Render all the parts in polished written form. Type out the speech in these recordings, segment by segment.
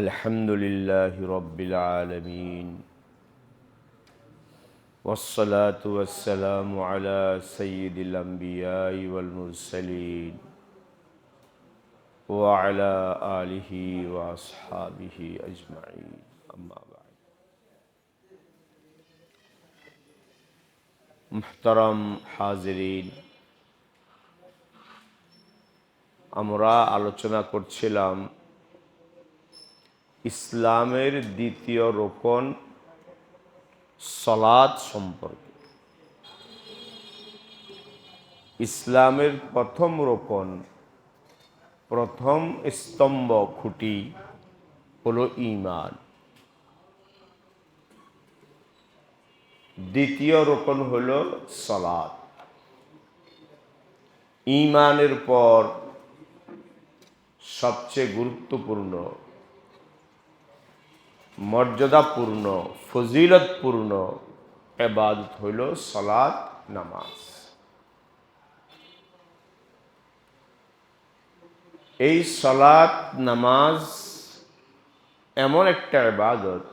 আলহামদুলিল্লাহি রাব্বিল আলামিন ওয়াসসালাতু ওয়াসসালামু আলা সাইয়্যিদিল আমবিয়াই ওয়াল মুরসালিন ওয়া আলা আলিহি ওয়া আসহাবিহি আজমাইন আম্মা বা'দ। মুহতারাম হাজিরিন, আমরা আলোচনা করছিলাম ইসলামের দ্বিতীয় রোকন সালাত সম্পর্কে। ইসলামের প্রথম রোকন, প্রথম স্তম্ভ খুঁটি হলো ঈমান। দ্বিতীয় রোকন হলো সালাত। ঈমানের পর সবচেয়ে গুরুত্বপূর্ণ, মর্যাদাপূর্ণ, ফজিলতপূর্ণ ইবাদত হইল সালাত, নামাজ। এই সালাত নামাজ এমন একটা ইবাদত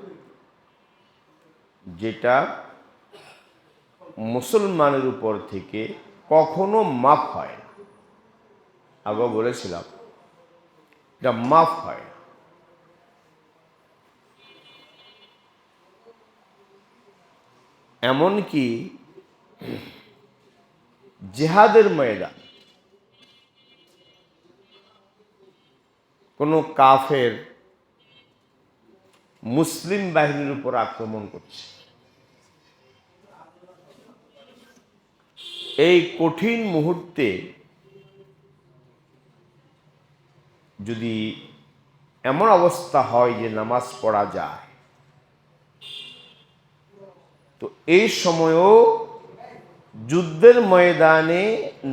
যেটা মুসলমানের উপর থেকে কখনো মাফ হয় না। আগে বলেছিলাম এটা মাফ হয় না। এমনকি জিহাদের ময়দান কোনো কাফের মুসলিম বাহিনীর উপর আক্রমণ করছে, এই কঠিন মুহূর্তে যদি এমন অবস্থা হয় যে নামাজ পড়া যায়, তো এই সময়ও যুদ্ধের ময়দানে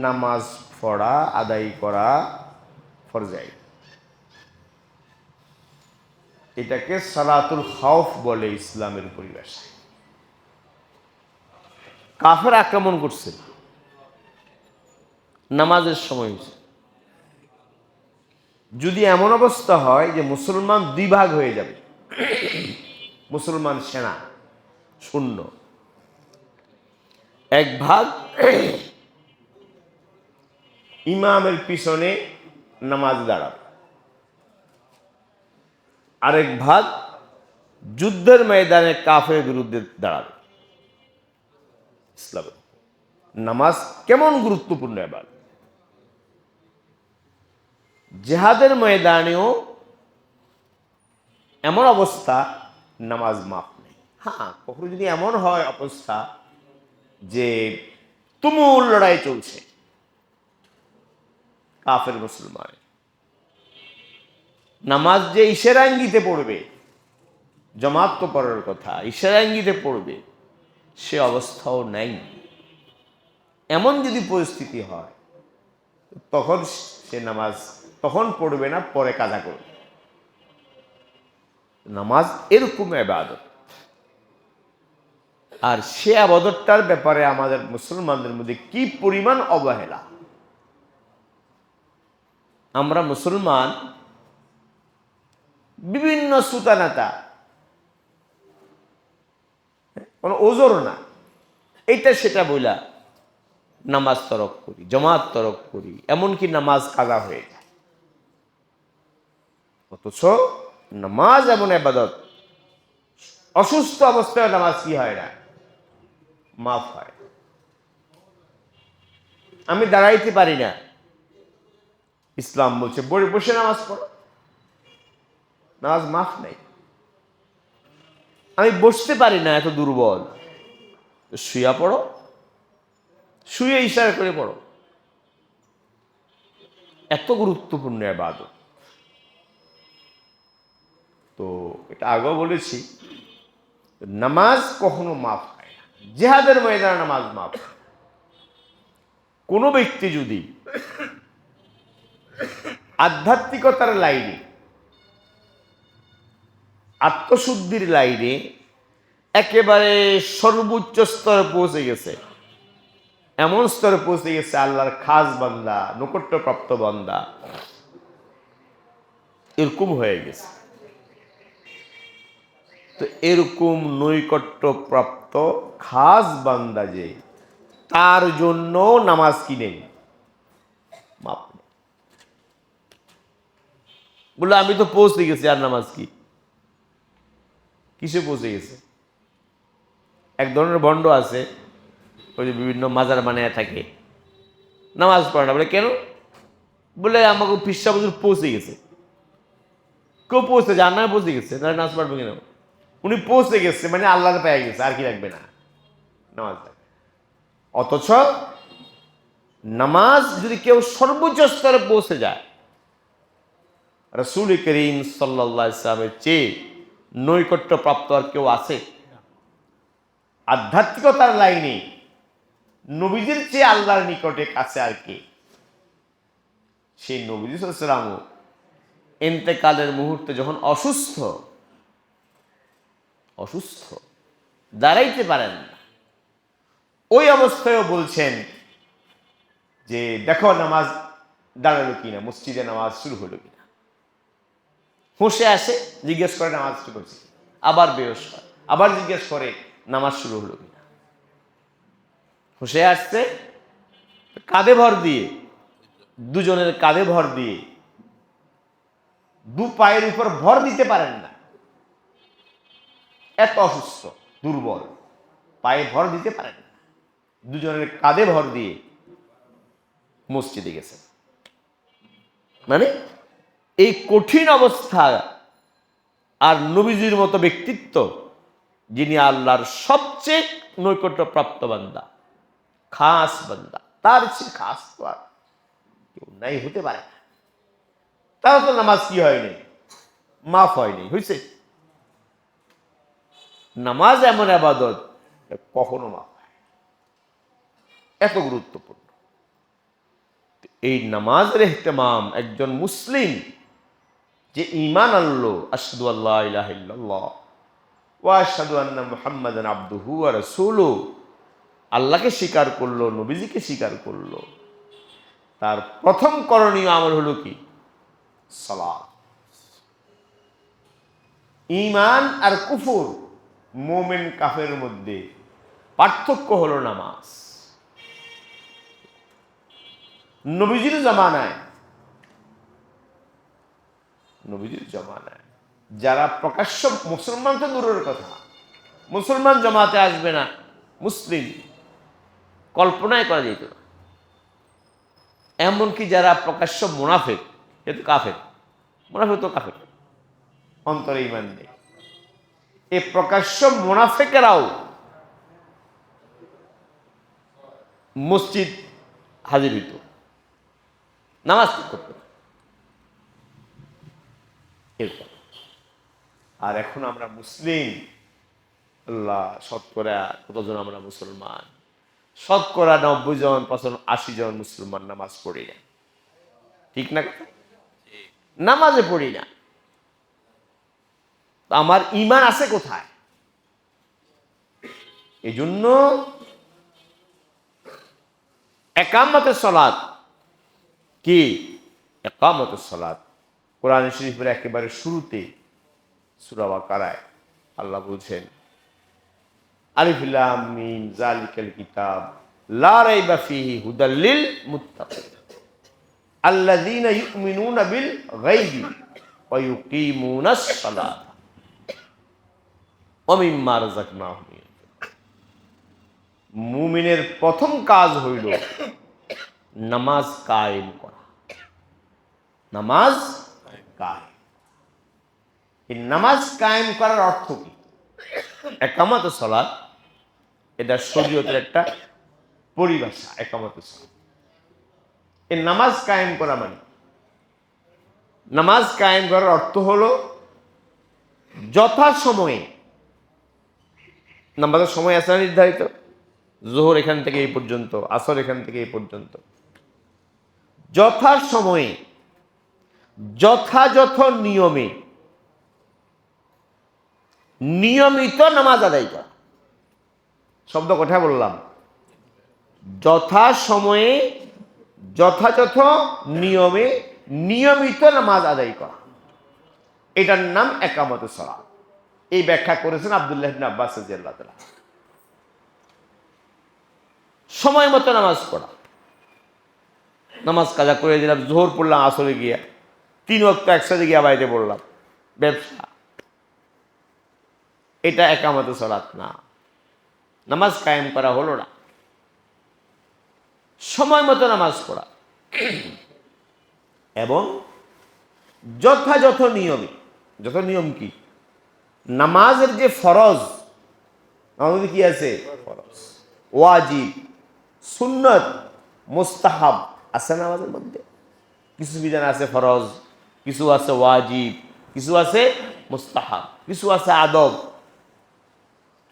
নামাজ পড়া, আদায় করা ফরজ। এটাকে সালাতুল খাউফ বলে ইসলামের পরিভাষায়। কাফের আক্রমণ করছে, নামাজের সময় হয়েছে। যদি এমন অবস্থা হয় যে মুসলমান দুই ভাগ হয়ে যাবে, মুসলমান সেনা শূন্য, এক ভাগ ইমামের পিছনে নামাজ দাঁড়াবে, আরেক ভাগ যুদ্ধের ময়দানে কাফের বিরুদ্ধে দাঁড়াবে। ইসলামে নামাজ কেমন গুরুত্বপূর্ণ এবার। জিহাদের ময়দানেও এমন অবস্থা, নামাজ মাফ নেই। হ্যাঁ, কখনো যদি এমন হয় অবস্থা যে তুমুল লড়াই চলছে কাফের মুসলমান, নামাজ যে ইশারাঙ্গিতে পড়বে, জামাত তো পড়ার কথা, ইশারাঙ্গিতে পড়বে, সে অবস্থাও নাই। এমন যদি পরিস্থিতি হয় তখন সে নামাজ তখন পড়বে না, পরে কাজা করবে। নামাজ এরকম ইবাদত, আর সে ইবাদতটার ব্যাপারে আমাদের মুসলমানদের মধ্যে কি পরিমাণ অবহেলা। আমরা মুসলমান বিভিন্ন সুতানাতা, কোনো ওজোর না, এটা সেটা বইলা নামাজ তরক করি, জামাত তরক করি, এমনকি নামাজ কাজা হয়ে যায়। অথচ নামাজ এমন ইবাদত, অসুস্থ অবস্থায় নামাজ কি হয় না, মাফ হয়। আমি দাঁড়াইতে পারি না, ইসলাম বলছে বসে নামাজ পড়ো, নামাজ মাফ নেই। আমি বসতে পারি না, এত দুর্বল, শুয়া পড়ো, শুয়ে ইশারা করে পড়ো। এত গুরুত্বপূর্ণ ইবাদত। তো এটা আগেও বলেছি, নামাজ কখনো মাফ হয় না। জিহাদের ময়দানে নামাজ মাফ। কোনো ব্যক্তি যদি আধ্যাত্মিকতার লাইনে, আত্মশুদ্ধির লাইনে একেবারে সর্বোচ্চ স্তরে পৌঁছে গেছে, এমন স্তরে পৌঁছে গেছে, আল্লাহর খাস বান্দা, নৈকট্যপ্রাপ্ত বান্দা, এরকম হয়ে গেছে, তো এরকম নৈকট্যপ্রাপ্ত খাস বান্দা যে, তার জন্য নামাজ কি নেই, মাপ নেই। বলে আমি তো পৌঁছে গেছি, আর নামাজ কি, কিসে পৌঁছে গেছে? এক ধরনের ভণ্ড আছে, ওই যে বিভিন্ন মাজার বানায় থাকে, নামাজ পড়ে না। বলে কেন? বলে আমাকে পিসা হুজুর পৌঁছে গেছে। কেউ পৌঁছে যায় না, পৌঁছে গেছে, তাহলে নামাজ পড়বে কেন? উনি পৌঁছে গেছে মানে আল্লাহ পেয়ে গেছে, আর কি লাগবে না, নামাজ লাগবে। অথচ নামাজ যদি কেউ সর্বোচ্চ স্তরে পৌঁছে যায়, রাসূল করিম সাল্লাল্লাহু আলাইহি ওয়াসাল্লামের চেয়ে নৈকট্য প্রাপ্ত আর কেউ আছে? আধ্যাত্মিকতার লাইনে নবীজির চেয়ে আল্লাহর নিকটে কাছে আর কে? সেই নবী সাল্লাল্লাহু আলাইহি ওয়াসাল্লামও ইন্তেকালের মুহূর্তে যখন অসুস্থ দাঁড়াইতে পারেন না, ওই অবস্থায়ও বলছেন যে দেখো নামাজ দাঁড়ালো কিনা, মসজিদে নামাজ শুরু হলো কিনা। হুঁশে আসে, জিজ্ঞেস করে নামাজ শুরু করছে, আবার বেহোশ হয়, আবার জিজ্ঞেস করে নামাজ শুরু হলো কিনা। হুঁশে আসছে, কাঁধে ভর দিয়ে, দুজনের কাঁধে ভর দিয়ে, দু পায়ের উপর ভর দিতে পারেন না, এত অসুস্থ দুর্বল, পায়ে ভর দিতে পারেন না, দুজনের কাঁধে ভর দিয়ে মসজিদে গেছে। মানে এই কঠিন অবস্থা, আর নবীজির মতো ব্যক্তিত্ব, যিনি আল্লাহর সবচেয়ে নৈকট্যপ্রাপ্ত বান্দা, খাস বান্দা, তার চেয়ে খাস তো আর কেউ নাই, হতে পারে না। তারা তো নামাজ কি হয়নি, মাফ হয়নি, হয়েছে। নামাজ এমন আবাদত কখনো মাফ হয়, এত গুরুত্বপূর্ণ। এই নামাজের ইহতিমাম একজন মুসলিম যে ঈমান আনলো, আশহাদু আল্লা ইলাহা ইল্লাল্লাহ ওয়া আশহাদু আন্না মুহাম্মাদান আবদুহু ওয়া রাসূলুহু, আল্লাহকে স্বীকার করলো, নবীজিকে স্বীকার করলো, তার প্রথম করণীয় আমল হলো কি? সালাত। ঈমান আর কুফর, মুমিন কাফের মধ্যে পার্থক্য হলো নামাজ। নবীজির জামানায় যারা প্রকাশ্য মুসলমান, তো দূরের কথা, মুসলমান জামাতে আসবে না, মুসলিম কল্পনায় করা যেত না। এমনকি যারা প্রকাশ্য মুনাফিক, এ তো কাফের, মুনাফিক তো কাফের, অন্তরে ঈমান নেই, এই প্রকাশ্য মুনাফিকেরাও মসজিদ হাজির হইত, নামাজ করতো না। আর এখন আমরা মুসলিম, আল্লাহ, শতকরা কতজন আমরা মুসলমান? শতকরা 90 জন, 80 জন মুসলমান নামাজ পড়ি না, ঠিক না? নামাজে পড়ি না, আমার ঈমান আছে কোথায়? এই জন্য একামতের সালাত কি? একামতের সালাত কোরআন শরীফের একেবারে শুরুতে সূরা বাকারায় আল্লাহ বলছেন, আলিফ লাম মিম যালিকাল কিতাব লা রাইবা ফীহি হুদাল লিল মুত্তাকিন আল্লাযীনা ইউমিনুনা বিল গায়বি ওয়া ইউকিমুনাস সালাতা ওয়া মিম্মা রাযাকনাহুম ইউনফিকুন। মুমিনের প্রথম কাজ হইল নামাজ কায়েম করা। নামাজ কায়েম, এই নামাজ কায়েম করার অর্থ কি? একামতের সালাত, এটা শরীয়তের একটা পরিভাষা। একামতের সালাত, এই নামাজ কায়েম করা মানে, নামাজ কায়েম করার অর্থ হলো যথাসময়ে, নামাজের সময় আছে নির্ধারিত, জোহর এখান থেকে এই পর্যন্ত, আসর এখান থেকে এই পর্যন্ত, যথাসময়ে যথাযথ নিয়মে নিয়মিত নামাজ আদায় করা। শব্দ কোথায় বললাম? যথাসময়ে যথাযথ নিয়মে নিয়মিত নামাজ আদায় করা, এটার নাম একামতুস সালাত। এই ব্যাখ্যা করেছেন আব্দুল্লাহ ইবনে আব্বাস রাদিয়াল্লাহু তাআলা। সময় মতো নামাজ পড়া, নামাজ কাজা করে দিলাম, জোহর পড়লাম আসরে গিয়া, 3 ওয়াক্ত একসাথে গিয়া বাড়িতে পড়লাম, ব্যবসা, এটা একামতে সালাত না, নামাজ কায়েম করা হলো না। সময় মতো নামাজ পড়া এবং যথাযথ নিয়মে, যত নিয়ম কি, নামাজের যে ফরজ, আমাদের কি আছে ফরজ, ওয়াজিব, সুন্নত, মুস্তাহাব আছে নামাজের মধ্যে। কিছু বিধান আছে ফরজ, কিছু আছে ওয়াজিব, কিছু আছে মুস্তাহাব, কিছু আছে আদব।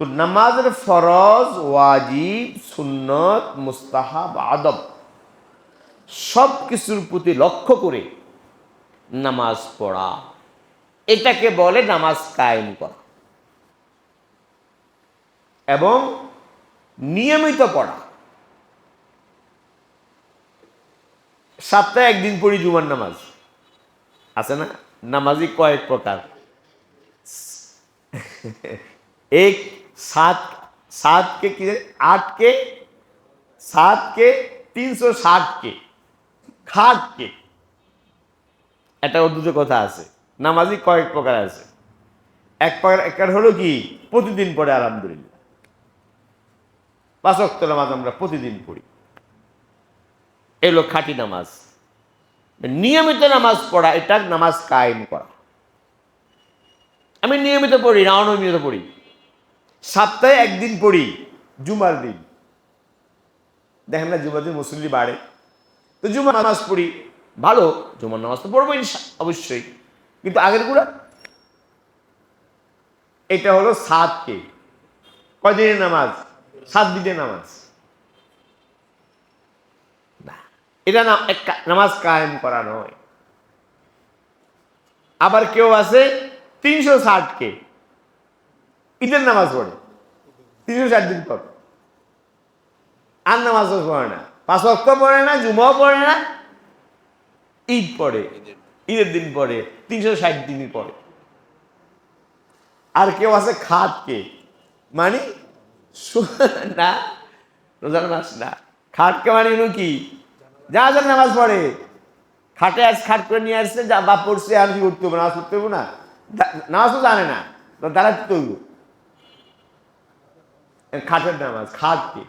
তো নামাজের ফরজ, ওয়াজিব, সুন্নত, মুস্তাহাব, আদব সব কিছুর প্রতি লক্ষ্য করে নামাজ পড়া, এটাকে বলে নামাজ কায়েম করা। এবং নিয়মিত পড়া, সপ্তাহে একদিন পড়ি জুমার নামাজ, আছে না? নামাজি কয়েক প্রকার, एक 7 के 8 के 7 के 360 के খাট কে, এটা উর্দুতে কথা আছে। নামাজি কয়েক প্রকার আছে। এক প্রকার হলো কি, প্রতিদিন পড়ে আলহামদুলিল্লাহ, 5 ওয়াক্ত নামাজ আমরা প্রতিদিন পড়ি, এগুলো খাঁটি নামাজ। নিয়মিত নামাজ পড়া, এটা নামাজ কায়েম করা। আমি নিয়মিত পড়ি না, অনিয়মিত পড়ি, সপ্তাহে একদিন পড়ি জুমার দিন। দেখেন না জুমার দিন মুসল্লি বাড়ে, তো জুমার নামাজ পড়ি, ভালো, জুমার নামাজ তো পড়বো অবশ্যই, কিন্তু আগের গুলা। এটা হলো 7 কে, কয়দিনের নামাজ? 7 দিনের নামাজ না, এটা নামাজ কায়েম করা নয়। আবার কেউ আছে 360 কে, ঈদের নামাজ পড়ে 360 দিন পর, আর নামাজও পড়ে না, 5 ওয়াক্ত পড়ে না, জুমাও পড়ে না, ঈদ পড়ে, ঈদের দিন পড়ে, 360 দিনই পড়ে। আর কেউ আছে খাট কে, মানে না, রোজার মাস না, খাটকে মানে হলো কি, যা যা নামাজ পড়ে, খাটে আস, খাট করে নিয়ে আসছে, যা বাপ পড়ছে, আর কি করতে হবে, নামাজ পড়তে হবে না, নামাজ তো জানে না, দাঁড়াতে তৈব, খাটের নামাজ, খাট কে।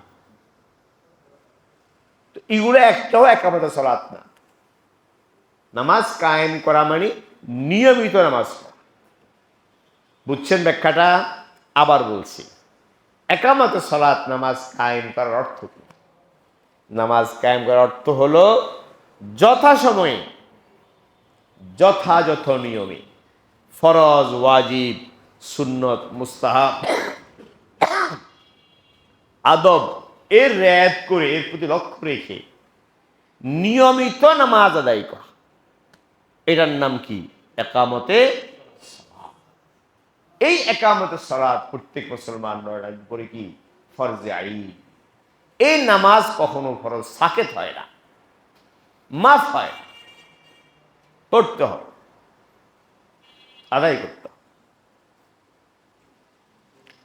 এগুলো একটাও একামতে সালাত না। নামাজ কায়েম করা মানে নিয়মিত নামাজ পড়া। বুঝছেন ব্যাখ্যাটা? আবার বলছি, একামতে সালাত নামাজ কায়েম করার অর্থ কি? নামাজ কায়েম করার অর্থ হলো যথাসময়ে, যথাযথ নিয়মে ফরজ, ওয়াজিব, সুন্নত, মুস্তাহাব, আদব এর রেয়াত করে, এর প্রতি লক্ষ্য রেখে নিয়মিত নামাজ আদায় করা, এটার নাম কি? একামতে সালাত। এই একামতে সালাত প্রত্যেক মুসলমান পরে কি ফরজে আইন। এই নামাজ কখনো ফরজ সাকেত হয় না, মাফ হয় না, পড়তে হয়, আদায় করতে হয়।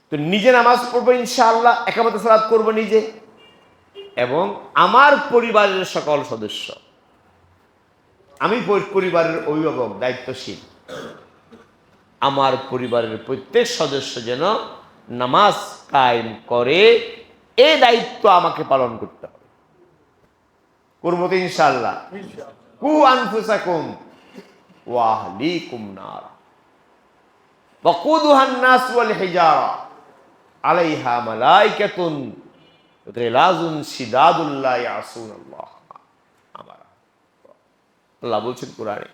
তো নিজে নামাজ পড়বো ইনশাআল্লাহ, একামতে সালাত করবো নিজে, এবং আমার পরিবারের সকল সদস্য, আমি পরিবারের অভিভাবক, দায়িত্বশীল, আমার পরিবারের প্রত্যেক সদস্য যেন নামাজ কায়েম করে, এই দায়িত্ব আমাকে পালন করতে হবে। করবো তো ইনশাআল্লাহ। কু আনফুসাকুম ওয়া আহলিকুম নার ওয়াকুদুহান নাস ওয়াল হিজারা আলাইহা মালাইকাতুন গিলাজুন শিদাদুল লা ইয়াসুনাল্লাহ। আল্লাহ বলছেন কোরআনে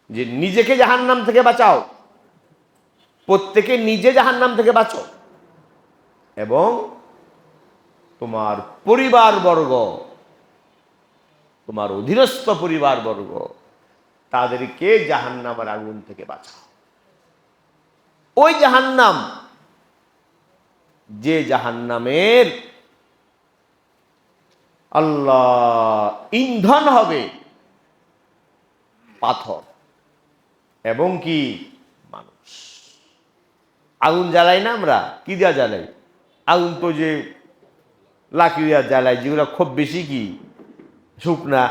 যে নিজেকে জাহান্নাম থেকে বাঁচাও, প্রত্যেকে নিজে জাহান্নাম থেকে বাঁচো, এবং তোমার পরিবার বর্গ, তোমার অধীনস্থ পরিবার বর্গ, তাদেরকে জাহান্নামের আগুন থেকে বাঁচাও। ওই জাহান্নাম, যে জাহান্নামের আল্লাহ ইন্ধন হবে পাথর এবং কি মানুষ। আগুন জ্বালাই না আমরা, কি দিয়া জ্বালাই? আগুন তো যে লাকড়ি দিয়া জ্বালাই, যেগুলো খুব বেশি কি শুকনা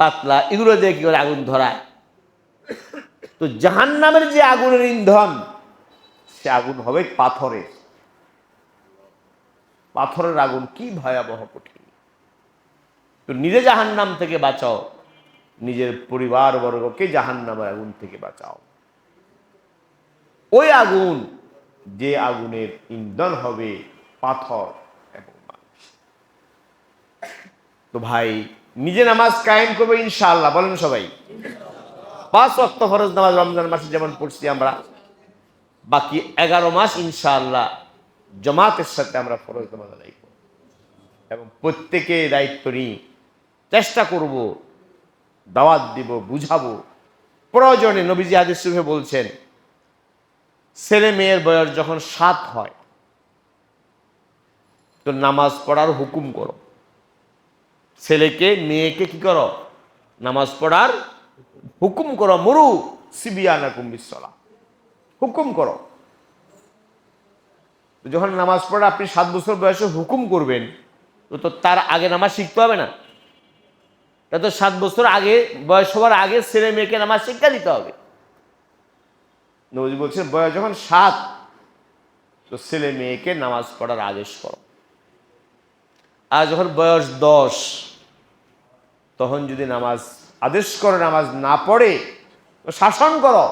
পাতলা, এগুলো দিয়ে কি করে আগুন ধরায়। তো জাহান্নামের যে আগুনের ইন্ধন, সে আগুন হবে পাথরের। পাথরের আগুন কি ভয়াবহ কঠিন। তো নিজে জাহান্নাম থেকে বাঁচাও, নিজের পরিবার বর্গকে জাহান্নামের আগুন থেকে বাঁচাও। ওই আগুন, যে আগুনের ইন্ধন হবে পাথর এবং মানুষ। তো ভাই, নিজে নামাজ কায়েম করবে ইনশাআল্লাহ, বলেন সবাই। 5 ওয়াক্ত ফরজ নামাজ রমজান মাসে যেমন পড়ছি আমরা, বাকি 11 মাস ইনশাআল্লাহ জামাতের সাথে আমরা ফরজ নামাজ আদায় করব এবং প্রত্যেকে দায়িত্ব নিয়ে চেষ্টা করব, দাওয়াত দিব, বুঝাবো। প্রয়োজনে নবীজি হাদিস শরীফে বলছেন, ছেলে মেয়ের বয়স যখন 7 হয় তো নামাজ পড়ার হুকুম করো। ছেলেকে মেয়েকে কি করো? নামাজ পড়ার হুকুম করো। মুরু সিবিয়ানাকুম বিসসালাহ, হুকুম করো। যখন নামাজ পড়া আপনি 7 বছর বয়সে হুকুম করবেন, তো তার আগে নামাজ শিখতে হবে না? তা তো 7 বছর আগে, বয়স হওয়ার আগে ছেলে মেয়েকে নামাজ শিক্ষা দিতে হবে। নবী বলছেন বয়স যখন 7, তো ছেলে মেয়েকে নামাজ পড়ার আদেশ করো। আর যখন বয়স 10, তখন যদি নামাজ আদেশ করে নামাজ না পড়ে, তো শাসন করো,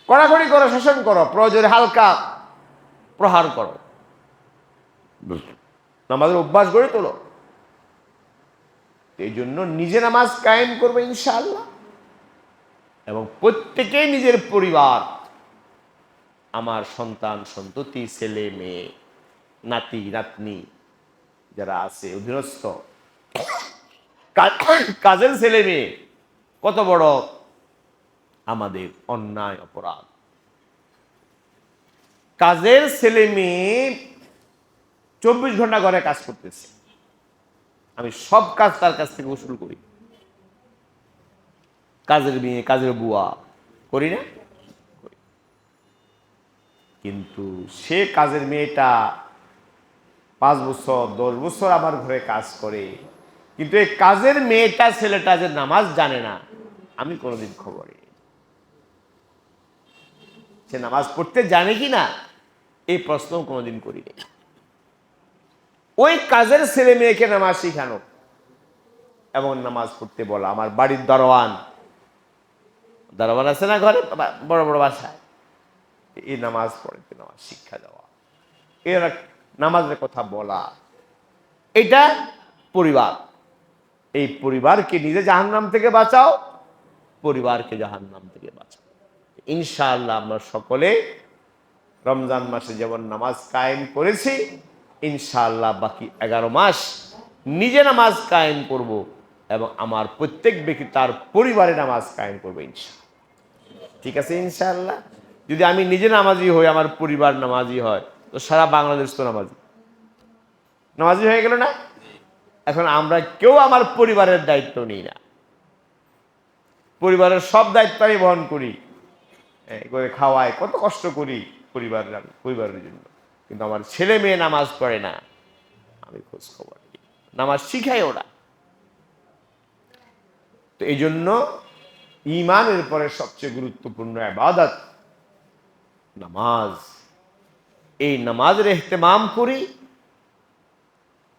কড়াকড়ি করো, শাসন করো, প্রয়োজনে হালকা প্রহার করো, নামাজের অভ্যাস গড়ে তোলো। এই জন্য নিজে নামাজ কায়েম করবে ইনশাআল্লাহ, এবং প্রত্যেকেই নিজের পরিবার, আমার সন্তান সন্ততি, ছেলে মেয়ে, নাতি নাতনি যারা আছে, অধীনস্থ, কাজের ছেলে মেয়ে, কত বড় আমাদের অন্যায় অপরাধ। কাজের ছেলে মেয়ে 24 ঘন্টা ঘরে কাজ করতেছে, আমি সব কাজ তার কাছ থেকে উসুল করি। কাজের মেয়ে, কাজের বুয়া করি না? কিন্তু সে কাজের মেয়েটা 5 বছর 10 বছর আমার ঘরে কাজ করে, কিন্তু এই কাজের মেয়েটা, ছেলেটা যে নামাজ জানে না, আমি কোনোদিন খবরে, সে নামাজ পড়তে জানে কি না এই প্রশ্ন কোনোদিন করিনি। ওই কাজের ছেলে মেয়েকে নামাজ শিখানো এবং নামাজ পড়তে বলা। আমার বাড়ির দারোয়ান আছে না ঘরে, বড় বড় বাসায়, এই নামাজ পড়তে, নামাজ শিক্ষা দেওয়া, এর নামাজের কথা বলা, এটা পরিবার। এই পরিবারকে নিজে জাহান্নাম থেকে বাঁচাও, পরিবারকে জাহান্নাম থেকে বাঁচাও। ইনশাআল্লাহ আমরা সকলে রমজান মাসে যেমন নামাজ কায়েম করেছি, ইনশাআল্লাহ বাকি 11 মাস নিজে নামাজ কায়েম করব এবং আমার প্রত্যেক ব্যক্তি তার পরিবারে নামাজ কায়েম করবে ইনশাআল্লাহ। ঠিক আছে ইনশাআল্লাহ? যদি আমি নিজে নামাজি হই, আমার পরিবার নামাজি হয়, তো সারা বাংলাদেশ তো নামাজি হয়ে গেল না? এখন আমরা কেউ আমার পরিবারের দায়িত্ব নিই না। পরিবারের সব দায়িত্ব আমি বহন করি, করে খাওয়াই, কত কষ্ট করি পরিবারের জন্য, কিন্তু আমার ছেলে মেয়ে নামাজ পড়ে না, আমি খোঁজ খবর নিই, নামাজ শিখাই ওরা। তো এই জন্য ঈমানের পরে সবচেয়ে গুরুত্বপূর্ণ ইবাদত নামাজ। এই নামাজের ইহতিমাম করি,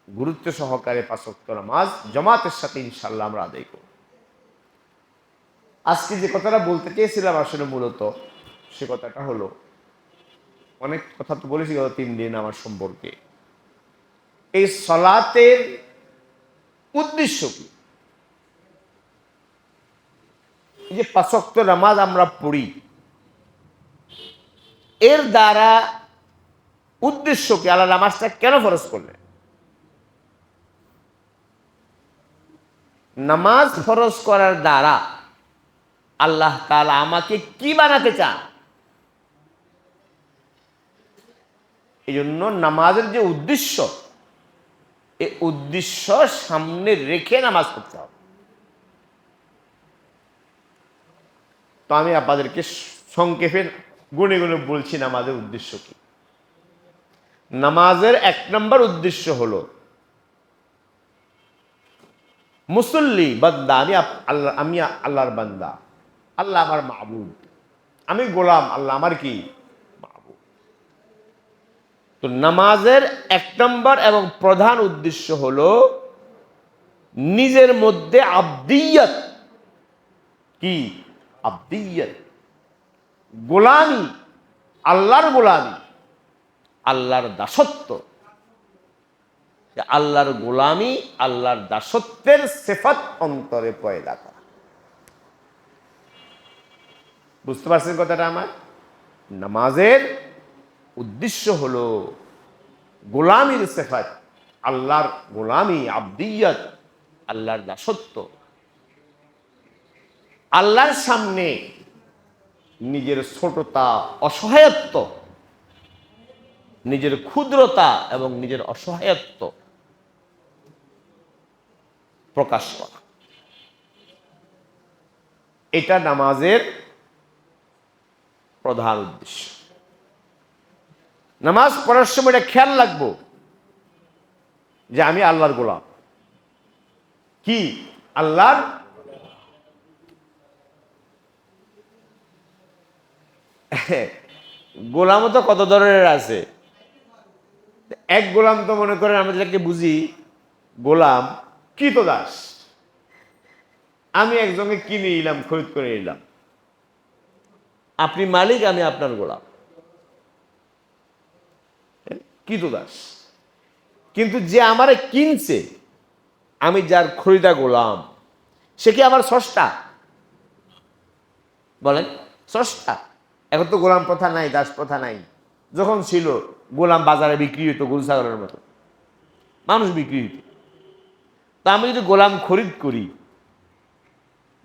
গুরুত্ব সহকারে 5 ওয়াক্ত নামাজ জামাতের সাথে ইনশাআল্লাহ আমরা আদায় করব। আজকে যে কথাটা বলতে চেয়েছিলাম আসলে মূলত সে কথাটা হলো, অনেক কথা তো বলেছি গত 3 দিন আমার সম্পর্কে। এই সালাতের উদ্দেশ্য কি? এই যে 5 ওয়াক্ত নামাজ আমরা পড়ি, এর দ্বারা উদ্দেশ্য কি? আল্লাহ নামাজটা কেন ফরজ করলেন? নামাজ ফরজ করার দ্বারা আল্লাহ তাআলা আমাকে কি বানাতে চান? এই জন্য নামাজের যে উদ্দেশ্য, এই উদ্দেশ্য সামনে রেখে নামাজ পড়তে হবে। তো আমি আপনাদেরকে সংক্ষেপে গুনে গুনে বলছি নামাজের উদ্দেশ্য কি। নামাজের 1 নম্বর উদ্দেশ্য হলো মুসল্লি বান্দা, আমি আল্লাহর বান্দা, আল্লাহ আমার মাবুদ, আমি গোলাম, আল্লাহ আমার কি মাবুদ। তো নামাজের 1 নম্বর এবং প্রধান উদ্দেশ্য হলো নিজের মধ্যে আব্দিয়ত, কি আব্দিয়ত, গোলামি, আল্লাহর গোলামি, আল্লাহর দাসত্ব, আল্লাহর গোলামি, আল্লাহর দাসত্বের সিফাত অন্তরে পয়দা করা। বুঝতে পারছেন কথাটা আমার? নামাজের উদ্দেশ্য হলো গোলামির সিফাত, আল্লাহর গোলামি, আব্দিয়ত, আল্লাহর দাসত্ব, আল্লাহর সামনে নিজের ছোটতা, অসহায়ত্ব, নিজের ক্ষুদ্রতা এবং নিজের অসহায়ত্ব প্রকাশ করা। এটা নামাজের প্রধান উদ্দেশ্য। নামাজ পড়ার সময় এটা খেয়াল রাখবো যে আমি আল্লাহর গোলাম, কি আল্লাহর গোলামও তো কত ধরনের আছে। এক গোলাম তো মনে করেন আমরা যেটাকে বুঝি গোলাম, কৃতদাস। আমি একজনকে কিনে নিলাম, খরিদ করে নিলাম, আপনি মালিক, আমি আপনার গোলাম, কৃতদাস। কিন্তু যে আমারে কিনছে, আমি যার খরিদা গোলাম, সে কি আমার স্রষ্টা? বলেন, স্রষ্টা। এখন তো গোলাম প্রথা নাই, দাস প্রথা নাই। যখন ছিল গোলাম বাজারে বিক্রি হইতো গরু ছাগলের মতো, মানুষ বিক্রি হইত। তা আমি যদি গোলাম খরিদ করি,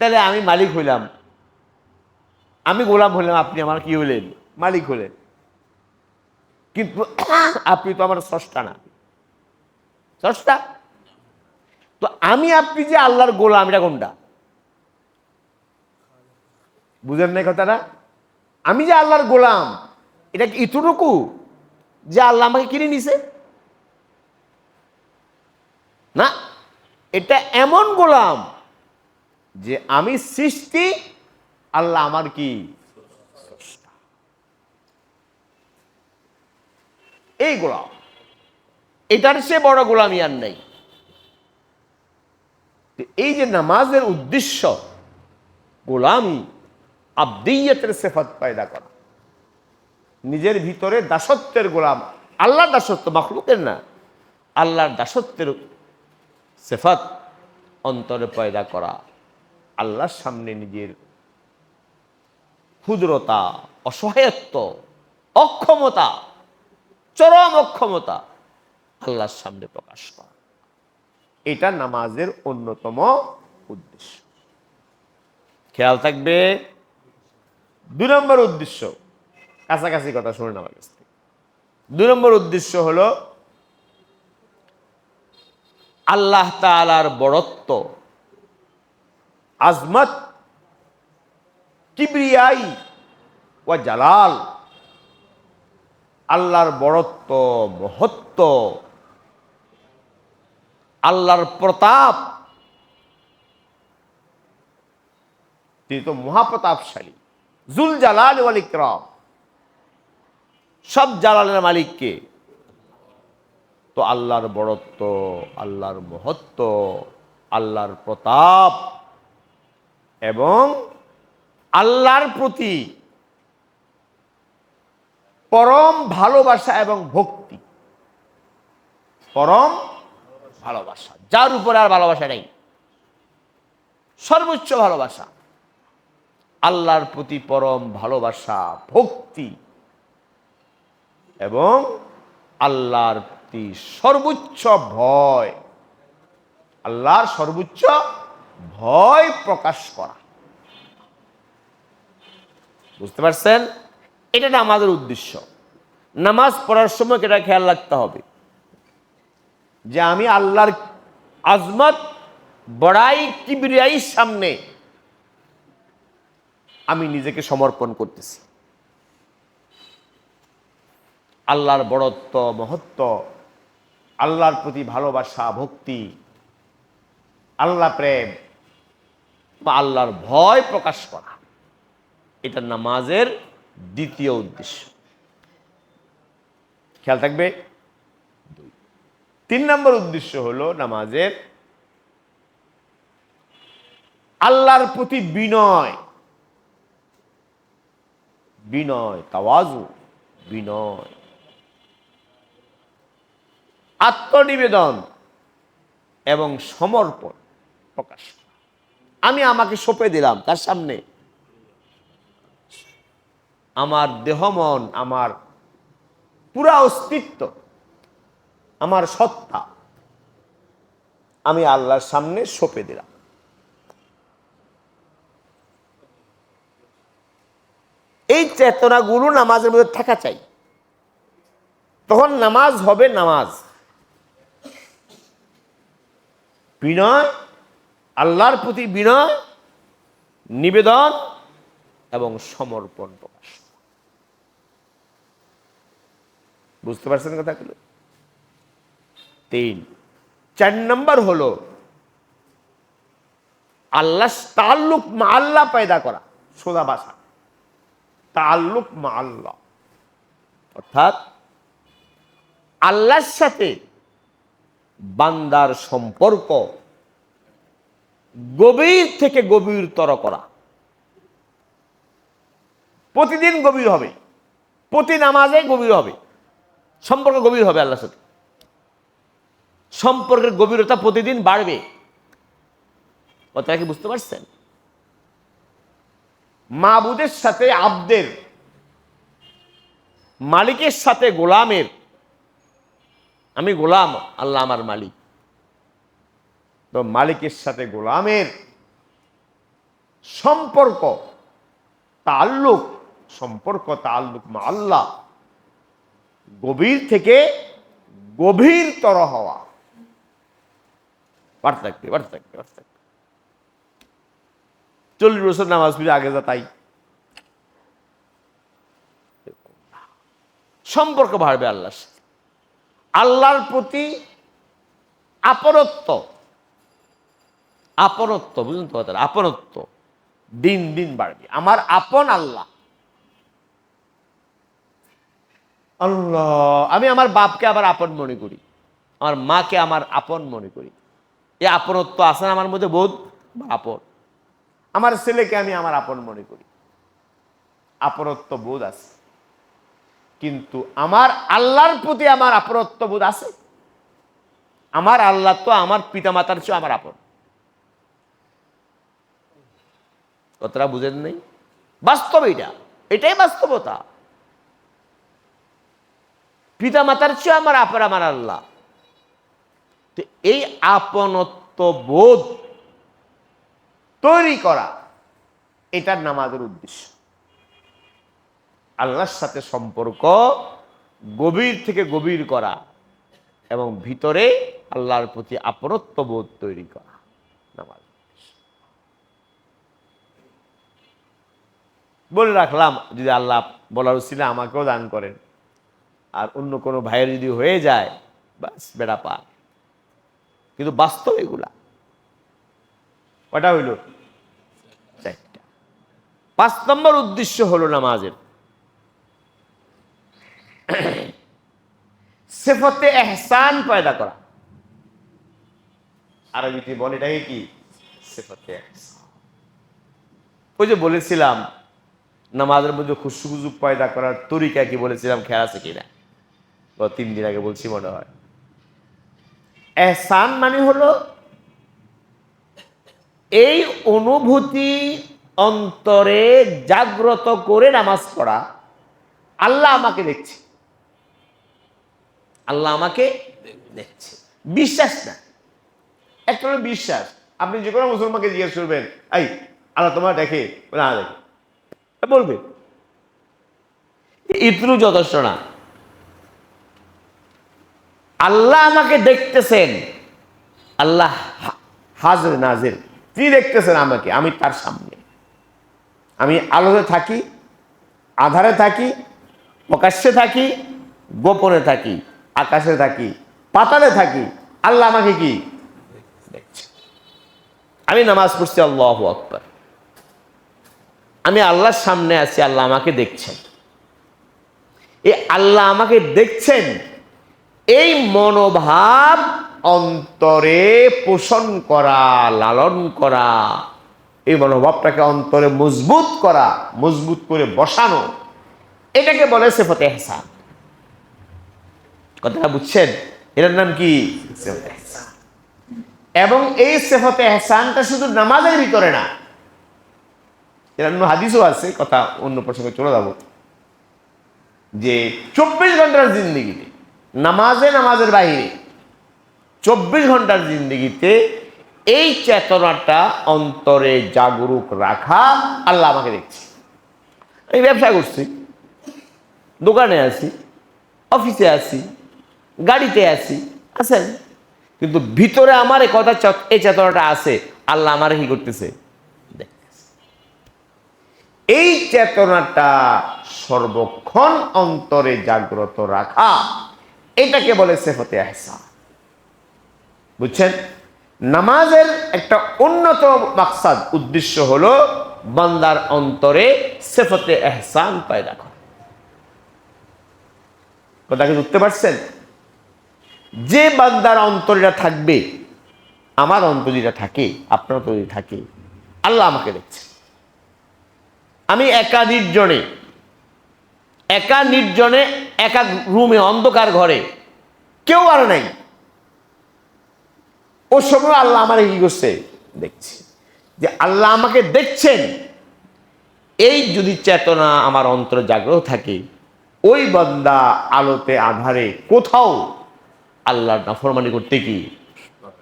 তাহলে আমি মালিক হইলাম, আমি গোলাম হইলাম, আপনি আমার কি হইলেন? মালিক হলেন। কিন্তু আপনি তো আমার স্রষ্টা না, স্রষ্টা। তো আমি আপনি যে আল্লাহর গোলাম, এটা কোনটা? বুঝেন নাই কথাটা? আমি যে আল্লাহর গোলাম, এটা কি এতটুকু যে আল্লাহ আমাকে কিনে নিছে? না, এটা এমন গোলাম যে আমি সৃষ্টি, আল্লাহ আমার কি স্রষ্টা। এই গোলাম, এটার সে বড় গোলামি আর নাই। এই যে নামাজের উদ্দেশ্য গোলামি, আব্দিয়তের সিফাত পয়দা করা, নিজের ভিতরে দাসত্বের গোলাম, আল্লাহর দাসত্ব, মাখলুকের না, আল্লাহর দাসত্বের সিফাত অন্তরে পয়দা করা, আল্লাহর সামনে নিজের ক্ষুদ্রতা, অসহায়ত্ব, অক্ষমতা, চরম অক্ষমতা আল্লাহর সামনে প্রকাশ করা, এটা নামাজের অন্যতম উদ্দেশ্য। খেয়াল থাকবে। 2 নম্বর উদ্দেশ্য, কাছাকাছি কথা শুনে আমার কাছ থেকে। 2 নম্বর উদ্দেশ্য হলো আল্লাহ তাআলার বড়ত্ব, আজমত, কিবরিয়াই ওয়া জালাল, আল্লাহর বড়ত্ব, মহত্ব, আল্লাহর প্রতাপ। তিনি তো মহাপ্রতাপশালী, জুল জালাল ওয়াল ইকরাম, সব জালালের মালিককে। তো আল্লাহর বড়ত্ব, আল্লাহর মহত্ব, আল্লাহর প্রতাপ এবং আল্লাহর প্রতি পরম ভালোবাসা এবং ভক্তি, পরম ভালোবাসা, যার উপরে আর ভালোবাসা নেই, সর্বোচ্চ ভালোবাসা, আল্লাহর প্রতি পরম ভালোবাসা, ভক্তি এবং আল্লাহর প্রতি সর্বোচ্চ ভয়, আল্লাহর সর্বোচ্চ ভয় প্রকাশ করা। বুঝতে পারছেন? এটা নামাজের উদ্দেশ্য। নামাজ পড়ার সময় এটা খেয়াল রাখতে হবে যে আমি আল্লাহর আজমত, বড়াই, কিবরিয়াইর সামনে আমি নিজেকে সমর্পণ করতেছি। আল্লাহর বড়ত্ব, মহত্ব, আল্লাহর প্রতি ভালোবাসা, ভক্তি, আল্লাহ প্রেম বা আল্লাহর ভয় প্রকাশ করা, এটা নামাজের দ্বিতীয় উদ্দেশ্য। খেয়াল থাকবে। 3 নম্বর উদ্দেশ্য হলো নামাজের আল্লাহর প্রতি বিনয়, বিনয়, তাওয়াজু, বিনয়, আত্মনিবেদন এবং সমর্পণ প্রকাশ। আমি আমাকে সঁপে দিলাম তার সামনে, আমার দেহ মন, আমার পুরা অস্তিত্ব, আমার সত্তা আমি আল্লাহর সামনে সঁপে দিলাম। এই চেতনাগুলো নামাজের মধ্যে থাকা চাই, তখন নামাজ হবে নামাজ। বিনয়, আল্লাহর প্রতি বিনয়, নিবেদন এবং সমর্পণ প্রকাশ। বুঝতে পারছেন কথাগুলো? 3। 4 নম্বর হলো আল্লাহ তাল্লুক মা আল্লাহ পয়দা করা। সোজা ভাষা, তাল্লুক মা আল্লাহ, অর্থাৎ আল্লাহর সাথে বান্দার সম্পর্ক গভীর থেকে গভীরতর করা। প্রতিদিন গভীর হবে, প্রতি নামাজে গভীর হবে, সম্পর্ক গভীর হবে আল্লাহর সাথে। সম্পর্কের গভীরতা প্রতিদিন বাড়বে। কথা কি বুঝতে পারছেন? মাবুদের সাথে আব্দের, মালিকের সাথে গোলামের, আমি গোলাম, আল্লাহ আমার মালিক, তো মালিকের সাথে গোলামের সম্পর্ক, তাল্লুক, সম্পর্ক তাল্লুক মা আল্লাহ, গভীর থেকে গভীরতর হওয়া, বাড়তে থাকবে, বাড়তে থাকবে, বাড়তে থাকবে। 40 বছর নামাজ পড়ে আগে যা তাই, সম্পর্ক বাড়বে আল্লাহর সাথে। আল্লাহর প্রতি আপনত্ব, আপনত্ব, বুঝুন তো কথা, আপনত্ব দিন দিন বাড়বে। আমার আপন আল্লাহ, আল্লাহ। আমি আমার বাপকে আবার আপন মনে করি, আমার মাকে আমার আপন মনে করি। এই আপনত্ব আছে না আমার মধ্যে, বোধ আপন। আমার ছেলেকে আমি আমার আপন মনে করি, আপনত্ব বোধ আছে। কিন্তু আমার আল্লাহর প্রতি আমার আপনত্ব বোধ আছে? আমার আল্লাহ তো আমার পিতা মাতার চেয়ে আমার আপন। কথাটা বুঝেন নেই? বাস্তব এটা, এটাই বাস্তবতা। পিতা মাতার চেয়ে আমার আপন আমার আল্লাহ। তো এই আপনত্ব বোধ তৈরি করা, এটার নামাজের উদ্দেশ্য। আল্লাহর সাথে সম্পর্ক গভীর থেকে গভীর করা এবং ভিতরে আল্লাহর প্রতি আপনত্ব বোধ তৈরি করা নামাজ। বলে রাখলাম, যদি আল্লাহ বলার উচিত আমাকেও দান করেন, আর অন্য কোনো ভাইয়ের যদি হয়ে যায়, বাস বেড়া পার। কিন্তু বাস্তব এগুলা কটা হইল? 4টা। 5 নম্বর উদ্দেশ্য হলো নামাজের সিফতে ইহসান পয়দা করা। আরবিতে বলে এটাকে কি? সিফতে ইহসান। ওই যে বলেছিলাম নামাজের মধ্যে খুশু খুশু পয়দা করার তরিকা কি বলেছিলাম, খেয়াল আছে কিনা? 3 দিন আগে বলছি মনে হয়। ইহসান মানে হলো এই অনুভূতি অন্তরে জাগ্রত করে নামাজ পড়া, আল্লাহ আমাকে দেখছে, আল্লাহ আমাকে দেখছে। বিশ্বাস না, একটা হলো বিশ্বাস। আপনি যে কোনো মুসলমানকে জিজ্ঞেস করবেন, এই আল্লাহ তোমার দেখে? না দেখে, বলবে ইতরু যথেষ্ট না। আল্লাহ আমাকে দেখতেছেন, আল্লাহ হাজির নাজির, তিনি দেখতেছেন আমাকে, আমি তার সামনে। আমি আলোতে থাকি, আধারে থাকি, প্রকাশ্যে থাকি, গোপনে থাকি, আকাশে থাকি, পাতালে থাকি, আল্লাহ আমাকে কি দেখছে। আমি নামাজ পড়ছি, আল্লাহু আকবার, আমি আল্লাহর সামনে আছি, আল্লাহ আমাকে দেখছেন। এই আল্লাহ আমাকে দেখছেন, এই মনোভাব অন্তরে পোষণ করা, লালন করা, এই মনোভাবটাকে অন্তরে মজবুত করা, মজবুত করে বসানো, এটাকে বলে সিফাতে ইহসান। কথাটা বুঝছেন? এটার নাম কি? সিফাতে ইহসান। এবং এই সিফাতে ইহসানটা শুধু নামাজের ভিতরে না, এর অন্য হাদিসও আছে, কথা অন্য প্রসঙ্গে চলে যাব, যে 24 ঘন্টার জিন্দেগিতে, নামাজের বাহিরে 24 ঘন্টার জিন্দেগিতে এই চেতনাটা অন্তরে জাগরুক রাখা, আল্লাহ আমাকে দেখছে। আমি ব্যবসা করছি, দোকানে আছি, অফিসে আছি, গাড়িতে আছি, আছেন, কিন্তু ভিতরে আমার এই চেতনাটা আছে, আল্লাহ আমার কি করতেছে, দেখতেছে। এই চেতনাটা সর্বক্ষণ অন্তরে জাগ্রত রাখা, এটাকে বলে সিফাতে ইহসান। বুঝছেন? নামাজের একটা অন্যতম মাকসাদ, উদ্দেশ্য হলো বান্দার অন্তরে সিফাতে ইহসান পয়দা করা। কথা কি বুঝতে পারছেন? যে বান্দার অন্তরটা থাকবে, আমার অন্তর যেটা থাকে, আপনার অন্তর যদি থাকে, আল্লাহ আমাকে দেখছে। আমি একা নির্জনে একা রুমে, অন্ধকার ঘরে, কেউ আর নাই, ও সময় আল্লাহ আমার কি করছে, দেখছে। যে আল্লাহ আমাকে দেখছেন, এই যদি চেতনা আমার অন্তরে জাগ্রত থাকে, ওই বান্দা আলোতে আধারে কোথাও আল্লাহর নাফরমানি করতে কি